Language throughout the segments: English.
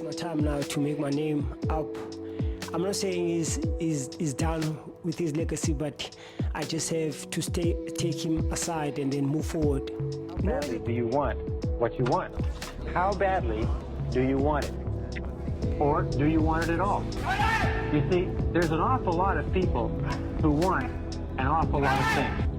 my time now to make my name up. I'm not saying he's done with his legacy, but I just have to take him aside and then move forward. How badly do you want what you want? How badly do you want it? Or do you want it at all? You see, there's an awful lot of people who want an awful lot of things.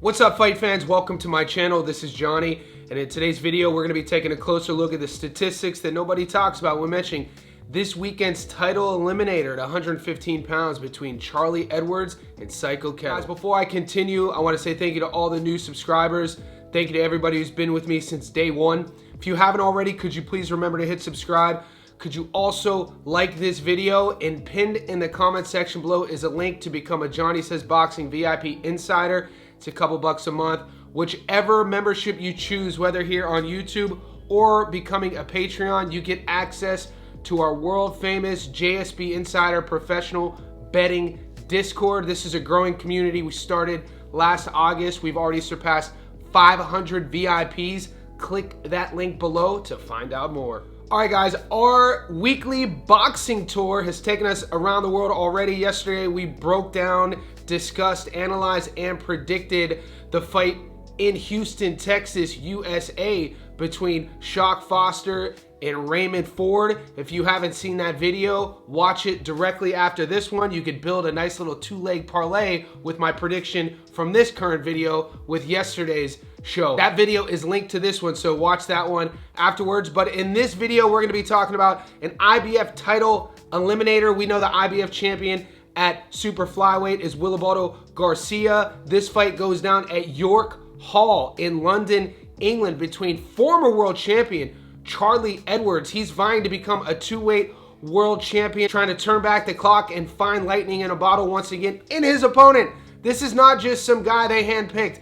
What's up, fight fans? Welcome to my channel. This is Johnny, and in today's video we're going to be taking a closer look at the statistics that nobody talks about when mentioning this weekend's title eliminator at 115 pounds between Charlie Edwards and Sikho. Guys, before I continue, I want to say thank you to all the new subscribers. Thank you to everybody who's been with me since day one. If you haven't already, could you please remember to hit subscribe? Could you also like this video? And pinned in the comment section below is a link to become a Johnny Says Boxing VIP Insider. It's a couple bucks a month. Whichever membership you choose, whether here on YouTube or becoming a Patreon, you get access to our world famous JSB Insider professional betting Discord. This is a growing community. We started last August. We've already surpassed 500 VIPs. Click that link below to find out more. All right, guys, our weekly boxing tour has taken us around the world already. Yesterday, we broke down, discussed, analyzed, and predicted the fight in Houston, Texas, USA between Shock Foster and Raymond Ford. If you haven't seen that video, watch it directly after this one. You could build a nice little two-leg parlay with my prediction from this current video with yesterday's show. That video is linked to this one, so watch that one afterwards. But in this video, we're going to be talking about an IBF title eliminator. We know the IBF champion at super flyweight is Nqothole. This fight goes down at York Hall in London, England, between former world champion Charlie Edwards. He's vying to become a two-weight world champion, trying to turn back the clock and find lightning in a bottle once again in his opponent. This is not just some guy they handpicked.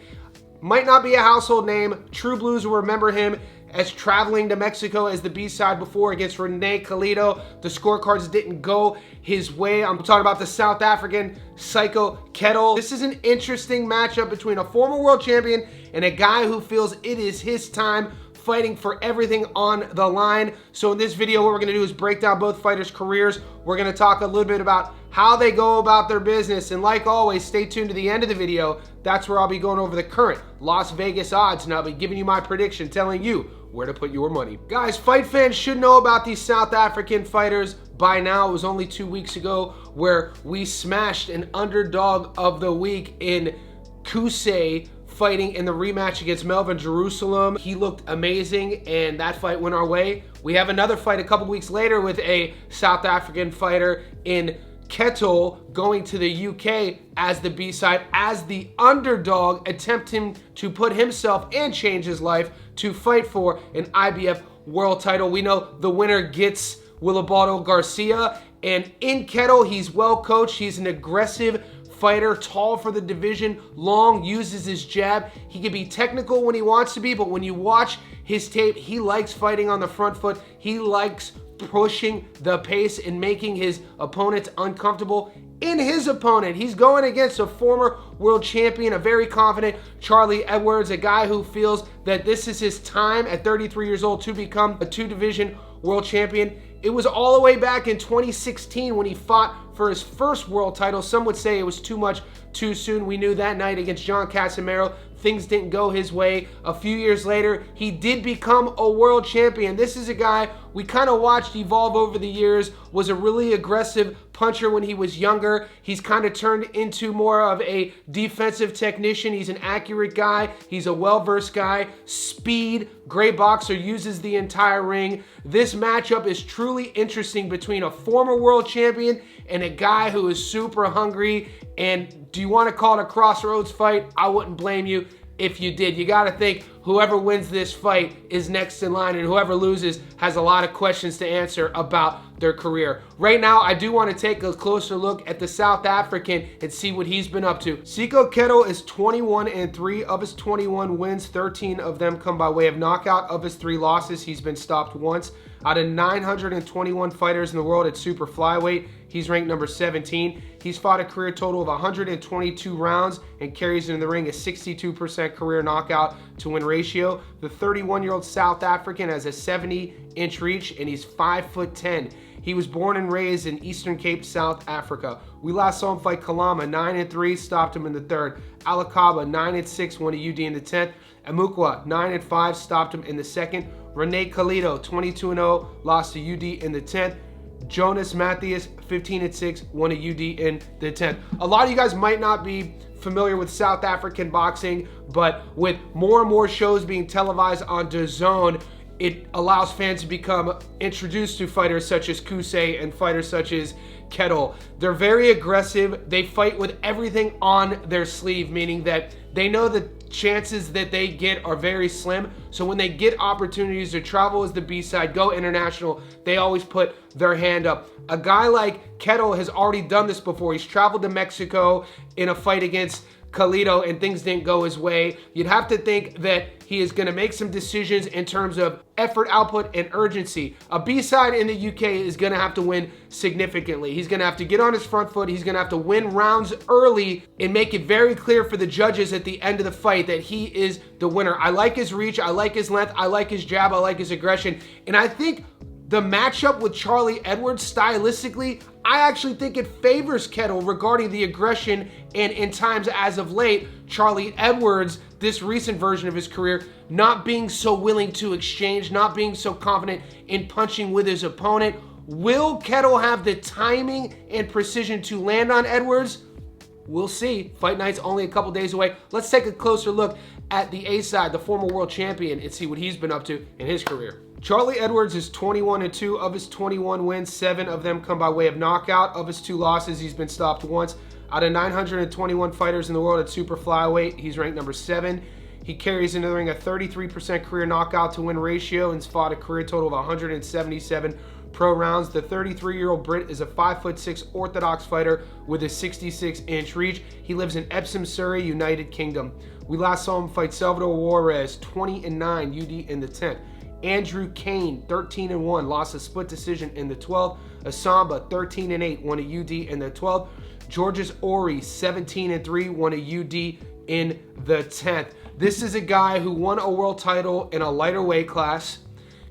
Might not be a household name. True Blues will remember him as traveling to Mexico as the B-side before against Rene Calido. The scorecards didn't go his way. I'm talking about the South African Sikho Nqothole. This is an interesting matchup between a former world champion and a guy who feels it is his time, fighting for everything on the line. So in this video, what we're gonna do is break down both fighters' careers. We're gonna talk a little bit about how they go about their business. And like always, stay tuned to the end of the video. That's where I'll be going over the current Las Vegas odds, and I'll be giving you my prediction, telling you where to put your money. Guys, fight fans should know about these South African fighters by now. It was only 2 weeks ago where we smashed an underdog of the week in Kusay, fighting in the rematch against Melvin Jerusalem. He looked amazing, and that fight went our way. We have another fight a couple weeks later with a South African fighter in Nqothole going to the UK as the B-side, as the underdog, attempting to put himself and change his life to fight for an IBF world title. We know the winner gets Nqothole, and in Nqothole, he's well coached. He's an aggressive fighter, tall for the division, long, uses his jab. He can be technical when he wants to be, but when you watch his tape, he likes fighting on the front foot. He likes pushing the pace and making his opponents uncomfortable. In his opponent, he's going against a former world champion, a very confident Charlie Edwards, a guy who feels that this is his time at 33 years old to become a two-division world champion. It was all the way back in 2016 when he fought for his first world title. Some would say it was too much too soon. We knew that night against John Casimero, things didn't go his way. A few years later, he did become a world champion. This is a guy we kind of watched evolve over the years, was a really aggressive puncher when he was younger. He's kind of turned into more of a defensive technician. He's an accurate guy. He's a well-versed guy. Speed, great boxer, uses the entire ring. This matchup is truly interesting between a former world champion and a guy who is super hungry. And do you want to call it a crossroads fight? I wouldn't blame you if you did. You got to think whoever wins this fight is next in line, and whoever loses has a lot of questions to answer about their career. Right now, I do want to take a closer look at the South African and see what he's been up to. Sikho Nqothole is 21-3 of his 21 wins. 13 of them come by way of knockout. Of his 3 losses, he's been stopped once. Out of 921 fighters in the world at super flyweight, he's ranked number 17. He's fought a career total of 122 rounds and carries in the ring a 62% career knockout to win ratio. The 31-year-old South African has a 70-inch reach and he's 5'10". He was born and raised in Eastern Cape, South Africa. We last saw him fight Kalama, 9-3, stopped him in the 3rd. Alakaba, 9-6, won a UD in the 10th. Amukwa, 9-5, stopped him in the 2nd. Rene Kalido, 22-0, lost to UD in the 10th. Jonas Matthias, 15-6, won a UD in the 10th. A lot of you guys might not be familiar with South African boxing, but with more and more shows being televised on DAZN, it allows fans to become introduced to fighters such as Kusei and fighters such as Nqothole. They're very aggressive. They fight with everything on their sleeve, meaning that they know the chances that they get are very slim. So when they get opportunities to travel as the B-side, go international, they always put their hand up. A guy like Nqothole has already done this before. He's traveled to Mexico in a fight against Kalido and things didn't go his way. You'd have to think that he is going to make some decisions in terms of effort, output, and urgency. A B-side in the UK is going to have to win significantly. He's going to have to get on his front foot. He's going to have to win rounds early and make it very clear for the judges at the end of the fight that he is the winner. I like his reach. I like his length. I like his jab. I like his aggression. And I think the matchup with Charlie Edwards, stylistically, I actually think it favors Nqothole regarding the aggression, and in times as of late, Charlie Edwards, this recent version of his career, not being so willing to exchange, not being so confident in punching with his opponent. Will Nqothole have the timing and precision to land on Edwards? We'll see. Fight night's only a couple days away. Let's take a closer look at the A-side, the former world champion, and see what he's been up to in his career. Charlie Edwards is 21-2. Of his 21 wins, 7 of them come by way of knockout. Of his 2 losses, he's been stopped once. Out of 921 fighters in the world at super flyweight, he's ranked number 7. He carries into the ring a 33% career knockout to win ratio and has fought a career total of 177 pro rounds. The 33-year-old Brit is a 5'6" orthodox fighter with a 66-inch reach. He lives in Epsom, Surrey, United Kingdom. We last saw him fight Salvador Juarez, 20-9, UD in the 10th. Andrew Kane, 13-1, lost a split decision in the 12th. Asamba, 13-8, won a UD in the 12th. Georges Ori, 17-3, won a UD in the 10th. This is a guy who won a world title in a lighter weight class.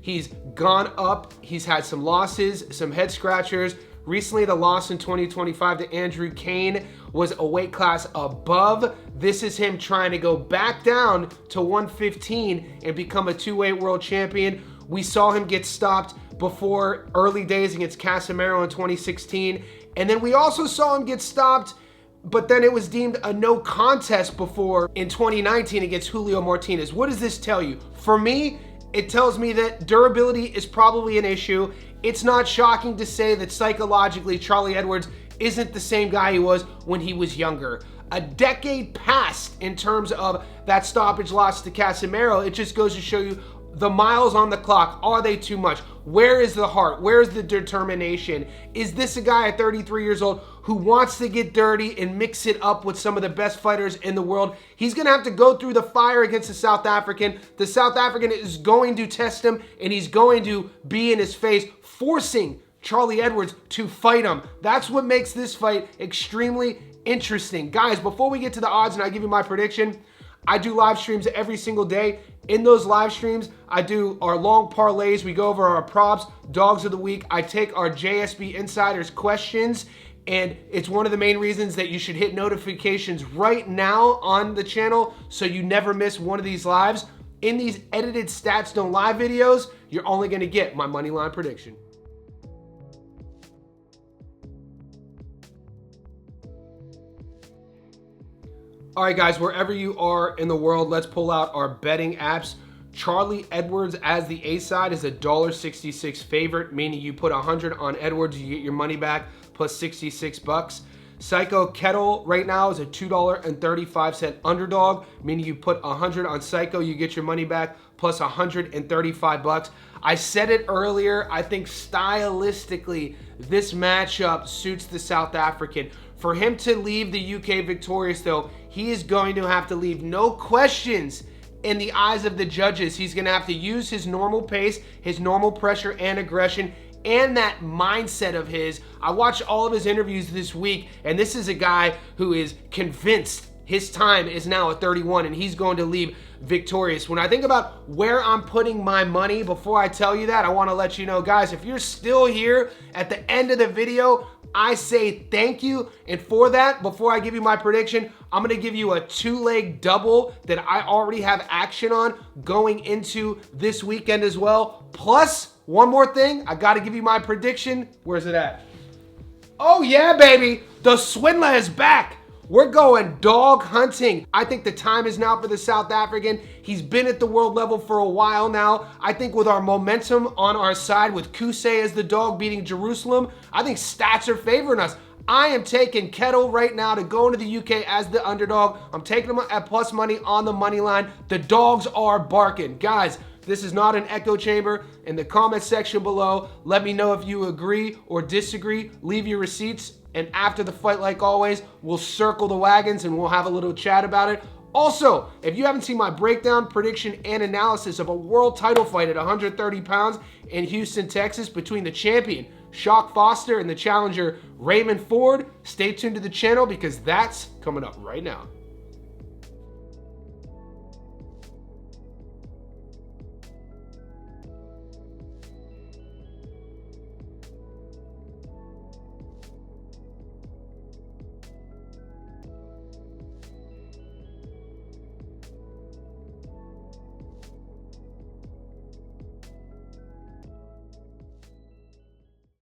He's gone up. He's had some losses, some head scratchers. Recently, the loss in 2025 to Andrew Kane was a weight class above. This is him trying to go back down to 115 and become a two-weight world champion. We saw him get stopped before early days against Casemiro in 2016. And then we also saw him get stopped, but then it was deemed a no contest before in 2019 against Julio Martinez. What does this tell you? For me, it tells me that durability is probably an issue. It's not shocking to say that psychologically Charlie Edwards isn't the same guy he was when he was younger. A decade passed in terms of that stoppage loss to Casemiro. It just goes to show you the miles on the clock. Are they too much? Where is the heart? Where is the determination? Is this a guy at 33 years old who wants to get dirty and mix it up with some of the best fighters in the world? He's going to have to go through the fire against the South African. The South African is going to test him, and he's going to be in his face, forcing Charlie Edwards to fight him. That's what makes this fight extremely interesting. Guys, before we get to the odds and I give you my prediction, I do live streams every single day. In those live streams, I do our long parlays. We go over our props, dogs of the week. I take our JSB Insiders questions, and it's one of the main reasons that you should hit notifications right now on the channel so you never miss one of these lives. In these edited Stats Don't Lie videos, you're only going to get my money line prediction. All right, guys, wherever you are in the world, let's pull out our betting apps. Charlie Edwards as the A side is a $1.66 favorite, meaning you put 100 on Edwards, you get your money back plus 66 bucks. Sikho Nqothole right now is a $2.35 underdog, meaning you put 100 on Sikho, you get your money back plus 135 bucks. I said it earlier, I think stylistically this matchup suits the South African. For him to leave the UK victorious though, he is going to have to leave no questions in the eyes of the judges. He's gonna have to use his normal pace, his normal pressure and aggression, and that mindset of his. I watched all of his interviews this week, and this is a guy who is convinced his time is now at 31 and he's going to leave victorious. When I think about where I'm putting my money, before I tell you that, I want to let you know, guys, if you're still here at the end of the video, I say thank you. And for that, before I give you my prediction, I'm going to give you a 2-leg double that I already have action on going into this weekend as well. Plus, one more thing, I got to give you my prediction. Where's it at? Oh yeah, baby, the swindler is back. We're going dog hunting. I think the time is now for the South African. He's been at the world level for a while now. I think with our momentum on our side, with Kusay as the dog beating Jerusalem, I think stats are favoring us. I am taking Nqothole right now to go into the UK as the underdog. I'm taking him at plus money on the money line. The dogs are barking. Guys, this is not an echo chamber. In the comment section below, let me know if you agree or disagree. Leave your receipts. And after the fight, like always, we'll circle the wagons and we'll have a little chat about it. Also, if you haven't seen my breakdown, prediction, and analysis of a world title fight at 130 pounds in Houston, Texas, between the champion, Shock Foster, and the challenger, Raymond Ford, stay tuned to the channel because that's coming up right now.